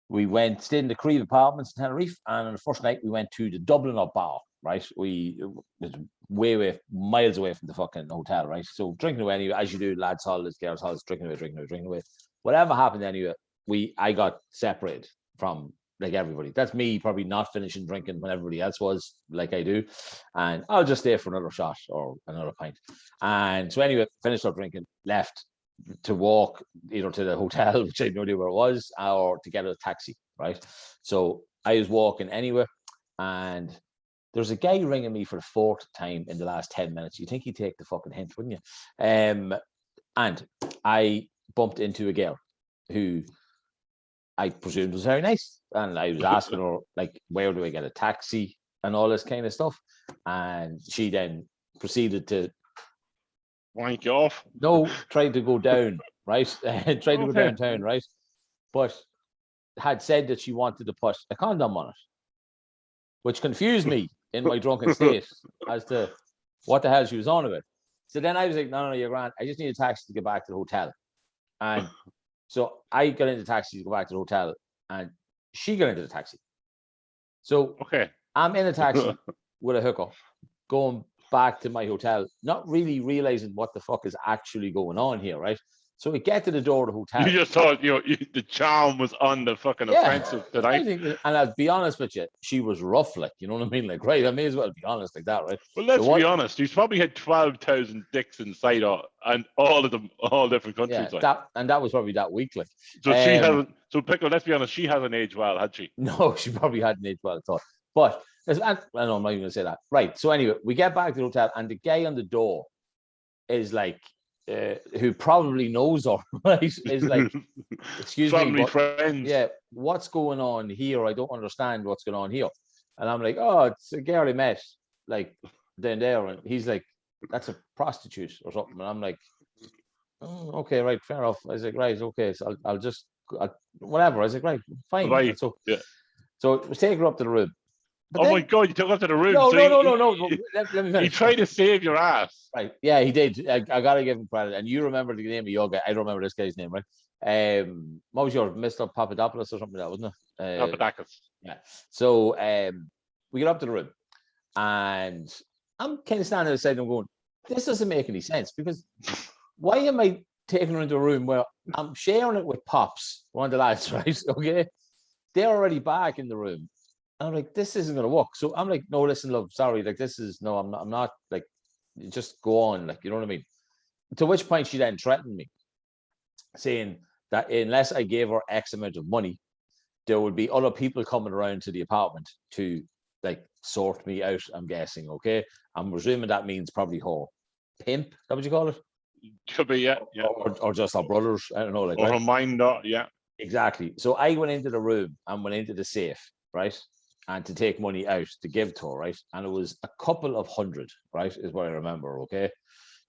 We stayed in the Creve apartments in Tenerife, and on the first night we went to the Dublin bar. Right, it was way miles away from the fucking hotel, right? So drinking away anyway, as you do, lads' holidays, girls' holidays, drinking away. Whatever happened anyway, I got separated from like everybody. That's me probably not finishing drinking when everybody else was, like I do, and I'll just stay for another shot or another pint. And so anyway, finished up drinking, left to walk either to the hotel, which I had no idea where it was, or to get a taxi, right? So I was walking anyway, and there's a guy ringing me for the fourth time in the last 10 minutes. You think he'd take the fucking hint, wouldn't you? And I bumped into a girl who I presumed was very nice. And I was asking her, like, where do I get a taxi and all this kind of stuff? And she then proceeded to wank you off. No, tried to go down, right? Tried to go downtown, right? But had said that she wanted to put a condom on it, which confused me in my drunken state as to what the hell she was on about. So then I was like, no, you're grand. I just need a taxi to get back to the hotel. And so I got into the taxi to go back to the hotel, and she got into the taxi. So I'm in a taxi with a hooker going back to my hotel, not really realizing what the fuck is actually going on here, right? So we get to the door of the hotel. You just thought the charm was on the fucking offensive I tonight. think, and I'll be honest with you, she was rough, like, you know what I mean? Like, right, I may as well be honest like that, right? Well, let's be honest. He's probably had 12,000 dicks inside, and all of them, all different countries. Yeah, that was probably that week, like. So she hasn't. So Pickle, let's be honest, she hasn't aged well, had she? No, she probably hadn't aged well at all. But I know I'm not even gonna say that. Right. So anyway, we get back to the hotel, and the guy on the door is like, who probably knows her, right? Is like, excuse Family me, friends. Yeah, what's going on here? I don't understand what's going on here. And I'm like, oh, it's a girl I met, like, then there. And he's like, that's a prostitute or something. And I'm like, oh, okay, right, fair enough. I was like, right, okay, so I'll just, whatever. I was like, right, fine. Right. So, yeah. So we take her up to the room. But my God, you took her up to the room. No, so no. Let me finish. He tried to save your ass. Right. Yeah, he did. I gotta give him credit. And you remember the name of your guy. I don't remember this guy's name, right? What was yours? Mr. Papadopoulos or something like that, wasn't it? Papadakis. Yeah. So we get up to the room, and I'm kind of standing outside and I'm going, this doesn't make any sense, because why am I taking her into a room where I'm sharing it with Pops, one of the lads, right? Okay. They're already back in the room. I'm like, this isn't gonna work. So I'm like, no, listen, love, sorry, like, this is no, I'm not like, just go on, like, you know what I mean? To which point she then threatened me, saying that unless I gave her X amount of money, there would be other people coming around to the apartment to, like, sort me out, I'm guessing. Okay. I'm presuming that means probably her pimp, is that what you call it? Could be, yeah. Or just her brothers, I don't know, like, or right? her minder, yeah. Exactly. So I went into the room and went into the safe, right? And to take money out to give to her, right? And it was a couple of hundred, right? Is what I remember, okay?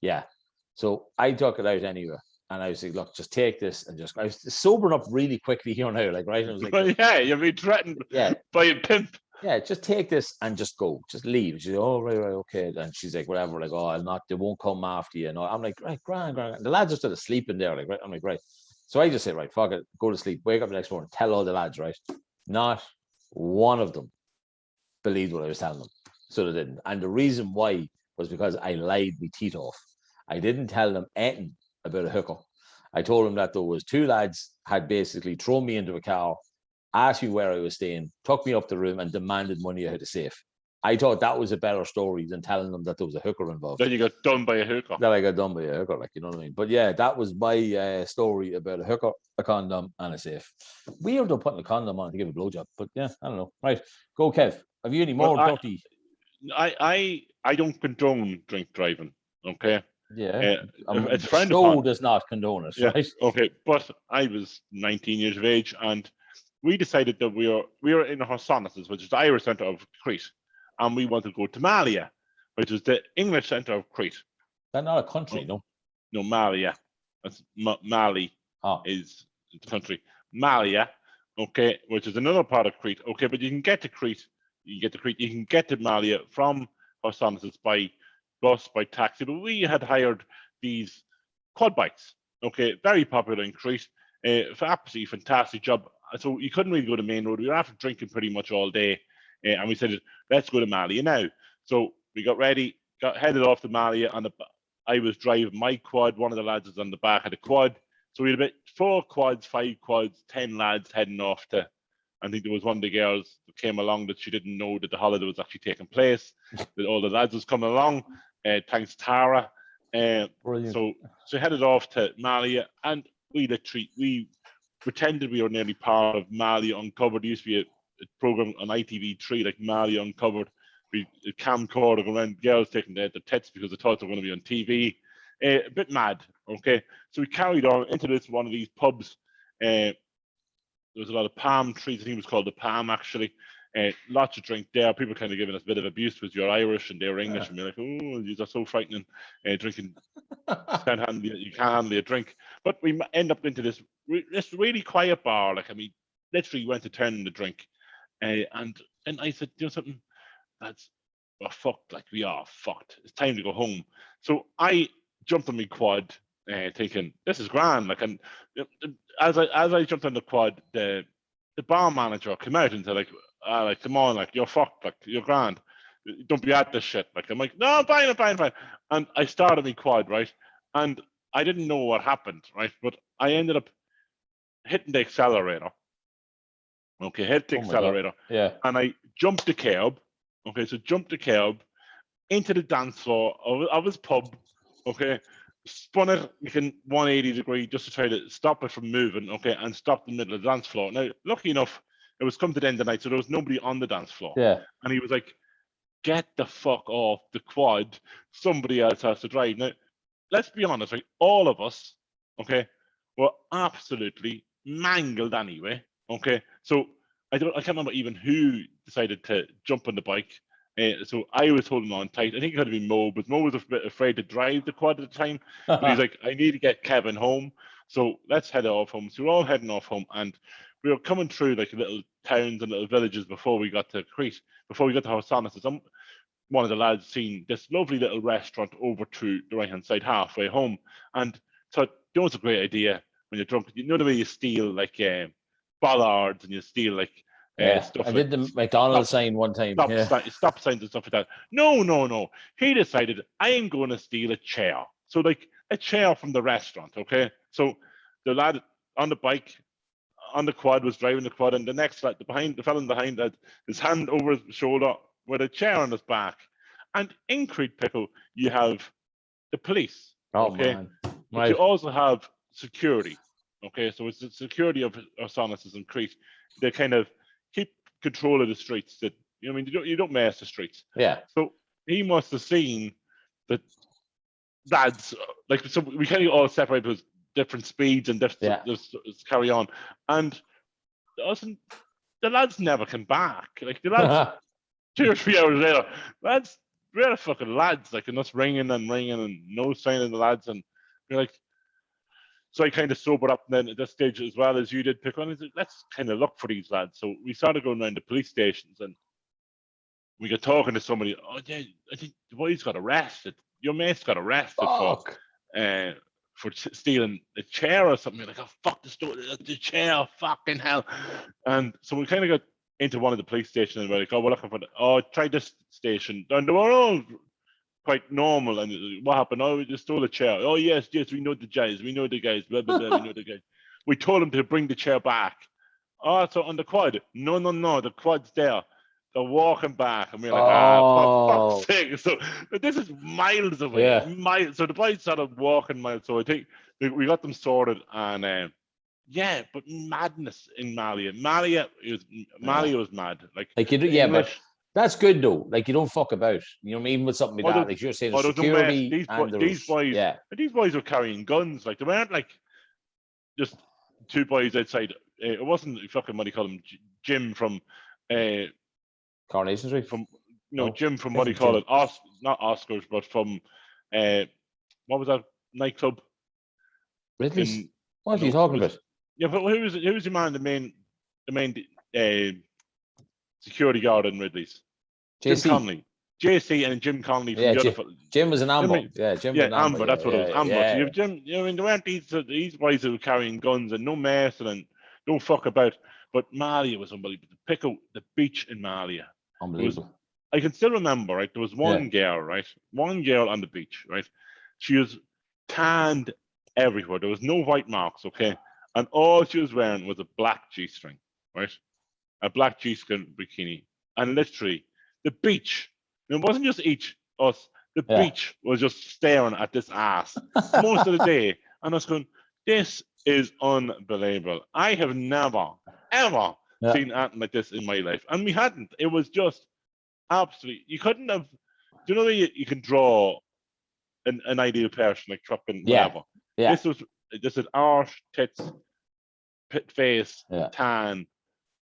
Yeah. So I took it out anyway. And I was like, look, just take this, and just, I was sobering up really quickly here now, like, right? And I was like, well, yeah, you've been threatened by a pimp. Yeah, just take this and just go, just leave. She's like, oh, right, okay. And she's like, whatever, like, oh, I'll not, they won't come after you. And I'm like, right, grand. The lads are still asleep in there, like, right? I'm like, right. So I just said, right, fuck it, go to sleep, wake up the next morning, tell all the lads, right? Not one of them believed what I was telling them. So they didn't. And the reason why was because I lied my teeth off. I didn't tell them anything about a hooker. I told them that there was two lads had basically thrown me into a car, asked me where I was staying, took me up the room and demanded money out of the safe. I thought that was a better story than telling them that there was a hooker involved. Then you got done by a hooker. That I got done by a hooker, like, you know what I mean? But yeah, that was my story about a hooker, a condom, and a safe. Weird though putting a condom on to give a blowjob, but yeah, I don't know. Right, go Kev. Have you any more dirty? I don't condone drink driving, okay? Yeah, it's frowned show upon. does not condone it, right? Okay, but I was 19 years of age, and we decided that we were in Horsonneses, which is the Irish centre of Crete, and we wanted to go to Malia, which is the English centre of Crete. That's not a country, no? No, Malia. That's Mali is the country. Malia, okay, which is another part of Crete. Okay, but you can get to Crete. You can get to Malia from Horsonneses by bus, by taxi. But we had hired these quad bikes. Okay, very popular in Crete. For absolutely fantastic job. So you couldn't really go to main road. We were after drinking pretty much all day, and we said, let's go to Malia now. So we got ready, got headed off to Malia. I was driving my quad. One of the lads was on the back of the quad. So we had about 4 quads, 5 quads, 10 lads heading off to. I think there was one of the girls that came along that she didn't know that the holiday was actually taking place. That all the lads was coming along. Thanks, Tara. So headed off to Malia, and we pretended we were nearly part of Malia Uncovered. There used to be a program on ITV3 like Malia Uncovered. We camcorder going around, girls taking their tits because they thought they were going to be on TV. A bit mad, okay? So we carried on into one of these pubs. There was a lot of palm trees. I think it was called the Palm, actually. Lots of drink there. People kind of giving us a bit of abuse because you're Irish and they're English, and we're like, oh, you are so frightening. Drinking, you can't handle a drink. But we end up into this really quiet bar. Like, I mean, literally went to turn the drink, and I said, you know something, lads, we're fucked. Like, we are fucked. It's time to go home. So I jumped on my quad, thinking this is grand. Like, and as I jumped on the quad, the bar manager came out and said, like, come on, like, you're fucked, like, you're grand. Don't be at this shit. Like, I'm like, no, I'm fine. And I started my quad, right? And I didn't know what happened, right? But I ended up hitting the accelerator. Okay, hit the Oh my God. accelerator. Yeah. And I jumped the curb. Okay, so jumped the curb into the dance floor of his pub. Okay, spun it like a 180 degree just to try to stop it from moving. Okay, and stop the middle of the dance floor. Now, lucky enough, it was come to the end of the night, so there was nobody on the dance floor. Yeah. And he was like, "Get the fuck off the quad. Somebody else has to drive." Now, let's be honest, right? All of us, okay, were absolutely mangled anyway. Okay, so I can't remember even who decided to jump on the bike. So I was holding on tight. I think it could have been Mo, but Mo was a bit afraid to drive the quad at the time. But he's like, I need to get Kevin home. So let's head off home. So we're all heading off home, and we were coming through like little towns and little villages before we got to Crete, before we got to Hosannas. One of the lads seen this lovely little restaurant over to the right-hand side halfway home, and thought, you know, it's a great idea when you're drunk. You know the way you steal like bollards and you steal like stuff. I did the McDonald's sign one time. Stop signs and stuff like that. No. He decided, I am going to steal a chair. So like a chair from the restaurant, okay? So the lad on the bike, on the quad, was driving the quad, and the next lad, the fellow behind had his hand over his shoulder with a chair on his back. And in Crete Pickle, you have the police, okay? Man. But you also have security, okay? So it's the security of Hosannas in Crete. They kind of keep control of the streets. That, you know, I mean, you don't mess the streets. Yeah. So he must have seen that lads, like, so we kind of all separate with different speeds and different just carry on. And the lads never came back. Like the lads 2 or 3 hours later, lads, where the fucking lads? Like, and us ringing and no sign of the lads, and you're like, so I kind of sobered up then at this stage as well as you did, pick on. Let's kind of look for these lads. So we started going around the police stations, and we got talking to somebody. Oh yeah, I think the boys got arrested. Your mate's got arrested for stealing a chair or something. You're like, oh fuck the chair, fucking hell. And so we kind of got into one of the police stations, and we're like, oh, we're looking for try this station. And they were all quite normal. And what happened? Oh, we just stole a chair. Oh yes, we know the guys. We know the guys. Blah blah blah. We know the guys. We told them to bring the chair back. Oh, so on the quad? No, the quad's there. They're walking back, and we're like, for fuck's sake. So this is miles away. Miles. So the boys started walking miles. So I think we got them sorted, and but madness in Malia. Malia was mad. Like you do, but that's good though. Like you don't fuck about. You know, even with something like that, like you're saying, security. These boys were carrying guns. Like they weren't like just two boys outside. It wasn't fucking what do you call him, Jim from Coronation Street. Jim from what do you call it? Not Oscars, but from what was that nightclub? Ridley's. What are you talking about? Yeah, but who was the man? The main security guard in Ridley's. Jim Conley. JC and Jim Conley from the other. Jim was an Amber. Jim was an Amber. That's what it was. Amber. So you have Jim. You know, I mean, there weren't these boys who were carrying guns and no messing and no fuck about. But Malia was unbelievable. Pick out the beach in Malia. Unbelievable. I can still remember, right? There was one girl, right? One girl on the beach, right? She was tanned everywhere. There was no white marks, okay? And all she was wearing was a black G-string, right? A black G-string bikini. And literally, the beach, it wasn't just us, the beach was just staring at this ass most of the day. And I was going, this is unbelievable. I have never, ever seen anything like this in my life. And we hadn't. It was just absolutely, you couldn't have, do you know that you can draw an ideal person, like trucking, whatever? Yeah. This was just an arse, tits, face, tan,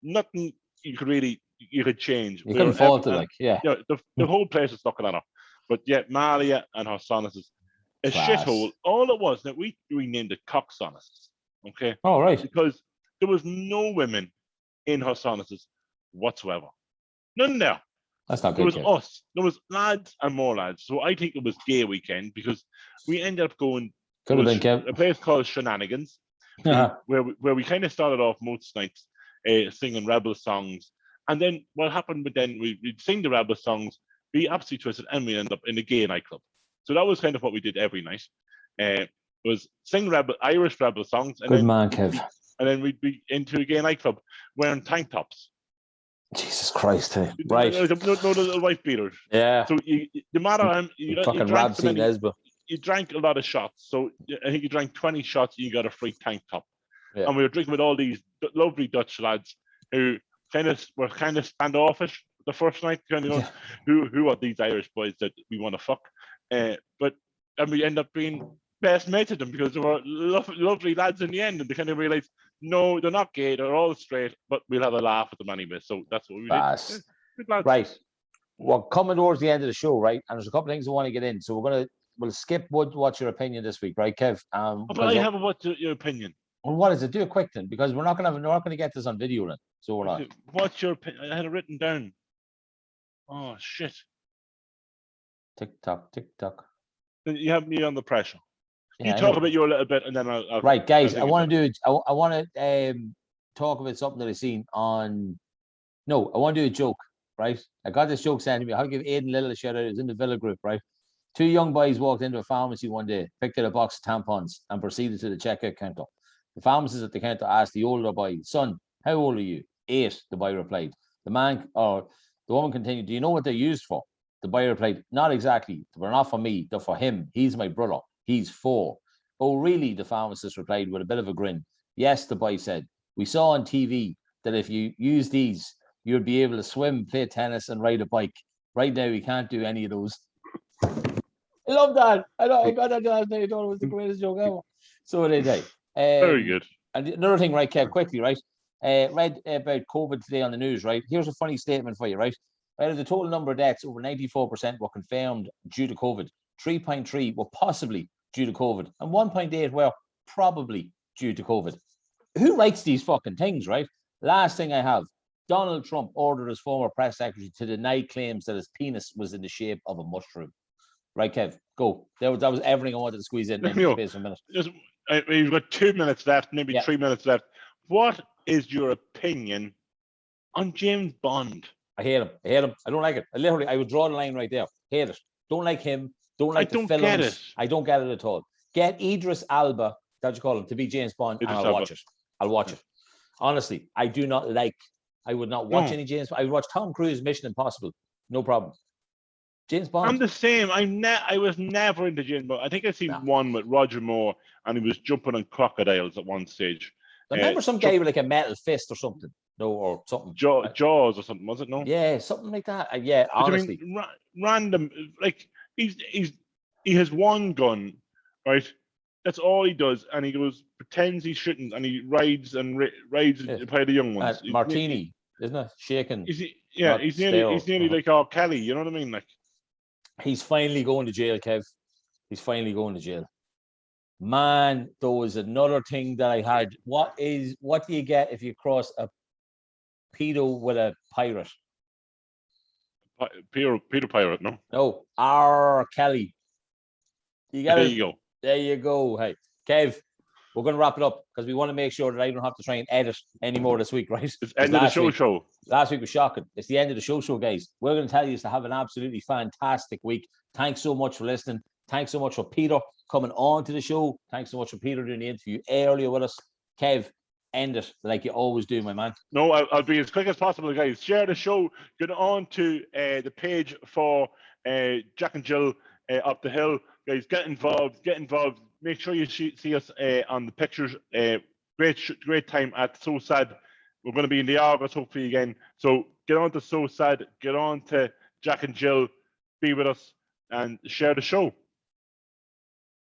nothing you could change. You couldn't fault it, the whole place was looking at her. But yet, Malia and Hosannas is a shithole. All it was, that we named it Coxonnas, okay? Oh, right. Because there was no women in Hosannas whatsoever. None there. That's not good. There was us. There was lads and more lads. So I think it was gay weekend because we ended up going to a place called Shenanigans, where we kind of started off most nights singing rebel songs. And then what happened, we'd sing the rebel songs, be absolutely twisted, and we end up in a gay nightclub. So that was kind of what we did every night. was sing Irish rebel songs, and Good then man, Kev. and then we'd be into a gay nightclub wearing tank tops. Jesus Christ, hey. Right. No little wife beaters. Yeah. So no matter how you Fucking drank Rab so seen many, Esba. you drank a lot of shots. So I think you drank 20 shots, and you got a free tank top. Yeah. And we were drinking with all these lovely Dutch lads who were kind of standoffish the first night, kind of going, who are these Irish boys that we want to fuck? But we end up being best mates with them because they were lovely lads in the end, and they kind of realized, no, they're not gay, they're all straight, but we'll have a laugh at them anyway. So that's what we did. Good lads. Right. We're coming towards the end of the show, right? And there's a couple of things I want to get in. So we'll skip what's your opinion this week, right, Kev? But I have what's your opinion? Well, what is it? Do it quick then, because we're not gonna get this on video then. So we're not. What's your opinion? I had it written down. Oh shit. Tick tock, tick tock. You have me on the pressure. Yeah, you talk about you a little bit, and then I'll right, guys. I want to talk about something that I seen on. No, I want to do a joke. Right, I got this joke sent to me. I'll give Aidan Little a shout out. It's in the Villa group. Right, two young boys walked into a pharmacy one day, picked out a box of tampons, and proceeded to the checkout counter. The pharmacist at the counter asked the older boy, "Son, how old are you?" 8, the boy replied. The woman continued, "Do you know what they're used for?" The boy replied, "Not exactly. They're not for me. They're for him. He's my brother. He's 4. "Oh, really?" the pharmacist replied with a bit of a grin. "Yes," the boy said. "We saw on TV that if you use these, you'd be able to swim, play tennis, and ride a bike. Right now, we can't do any of those." I love that. I got that last night. I thought it was the greatest joke ever. So they did. Very good. And another thing, right, Kev, quickly, right? Read about COVID today on the news, right? Here's a funny statement for you, right? Out of the total number of deaths, over 94% were confirmed due to COVID. 3.3 were possibly due to COVID, and 1.8 were probably due to COVID. Who writes these fucking things, right? Last thing I have, Donald Trump ordered his former press secretary to deny claims that his penis was in the shape of a mushroom. Right, Kev, go. That was everything I wanted to squeeze in space for a minute. You've got 2 minutes left, maybe 3 minutes left. What is your opinion on James Bond? I hate him. I don't like it. I would draw the line right there. Hate it. Don't like him. Don't like the films. Get it. I don't get it at all. Get Idris Elba, that's what you call him, to be James Bond, and I'll watch it. I'll watch it. Honestly, I do not like. I would not watch any James. I would watch Tom Cruise, Mission Impossible, no problem. James Bond. I'm the same. I was never into James Bond. I think I seen one with Roger Moore, and he was jumping on crocodiles at one stage. I remember some guy with like a metal fist or something. No, or something. Jaws or something, was it? No. Yeah, something like that. Yeah, honestly. I mean, random. Like he has one gun, right? That's all he does, and he pretends he shouldn't, and he rides by the young ones. Martini, isn't it? Shaking. He's nearly like R. Kelly. You know what I mean? Like he's finally going to jail, Kev. He's finally going to jail. Man, there was another thing that I had. What do you get if you cross a pedo with a pirate? Peter Pirate, no? No, R. Kelly. There you go. There you go. Hey, Kev, we're going to wrap it up because we want to make sure that I don't have to try and edit anymore this week, right? It's end of the show. Last week was shocking. It's the end of the show, guys. We're going to tell you to have an absolutely fantastic week. Thanks so much for listening. Thanks so much for Peter coming on to the show. Thanks so much for Peter doing the interview earlier with us. Kev, end it like you always do, my man. No, I'll be as quick as possible, guys. Share the show. Get on to the page for Jack and Jill Up the Hill. Guys, get involved. Make sure you see us on the pictures. Great time at So Sad. We're going to be in the August, hopefully, again. So get on to So Sad. Get on to Jack and Jill. Be with us and share the show.